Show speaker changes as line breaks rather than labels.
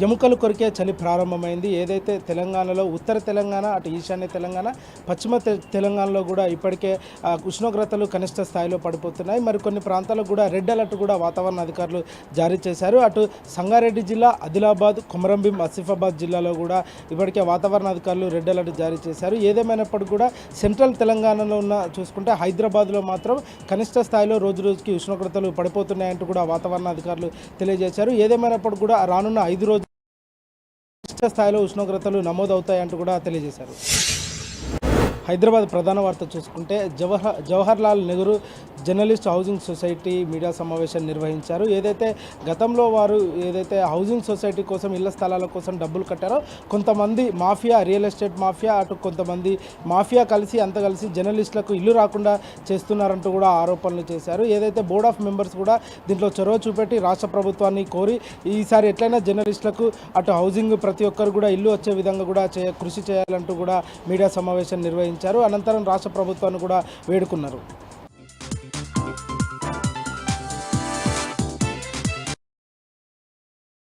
ఎముకలు కొరికే చలి ప్రారంభమైంది. ఏదైతే తెలంగాణలో ఉత్తర తెలంగాణ, అటు ఈశాన్య తెలంగాణ, పశ్చిమ తెలంగాణలో కూడా ఇప్పటికే ఉష్ణోగ్రతలు కనిష్ట స్థాయిలో పడిపోతున్నాయి. మరి కొన్ని ప్రాంతాలకు కూడా రెడ్ అలర్ట్ కూడా వాతావరణ అధికారులు జారీ చేశారు. అటు సంగారెడ్డి జిల్లా, ఆదిలాబాద్, కొమరంభీం, ఆసిఫాబాద్ జిల్లాలో కూడా ఇప్పటికే వాతావరణ అధికారులు రెడ్ అలర్ట్ జారీ చేశారు. ఏదేమైనప్పటికీ కూడా సెంట్రల్ తెలంగాణలో ఉన్న చూసుకుంటే హైదరాబాద్లో మాత్రం కనిష్ట స్థాయిలో రోజు రోజుకి ఉష్ణోగ్రతలు పడిపోతున్నాయంటూ కూడా వాతావరణ అధికారులు తెలియజేశారు. ఏదేమైనప్పటికీ కూడా రానున్న 5 రోజులు స్థాయిలో ఉష్ణోగ్రతలు నమోదవుతాయంటూ కూడా తెలియజేశారు. హైదరాబాద్ ప్రధాన వార్త చూసుకుంటే Jawaharlal Nehru journalist housing society media సమావేశం నిర్వహించారు. ఏదైతే గతంలో వారు హౌసింగ్ సొసైటీ కోసం, ఇళ్ల స్థలాల కోసం డబ్బులు కట్టారో కొంతమంది మాఫియా, రియల్ ఎస్టేట్ మాఫియా, అటు కొంతమంది మాఫియా కలిసి జర్నలిస్టులకు ఇల్లు రాకుండా చేస్తున్నారంటూ కూడా ఆరోపణలు చేశారు. ఏదైతే బోర్డ్ ఆఫ్ మెంబర్స్ కూడా దీంట్లో చొరవ చూపెట్టి రాష్ట్ర ప్రభుత్వాన్ని కోరి ఈసారి ఎట్లయినా జర్నలిస్టులకు అటు హౌసింగ్ ప్రతి ఒక్కరు కూడా ఇల్లు వచ్చే విధంగా కూడా కృషి చేయాలంటూ కూడా మీడియా సమావేశం నిర్వహించారు. అనంతరం రాష్ట్ర ప్రభుత్వాన్ని కూడా వేడుకున్నారు.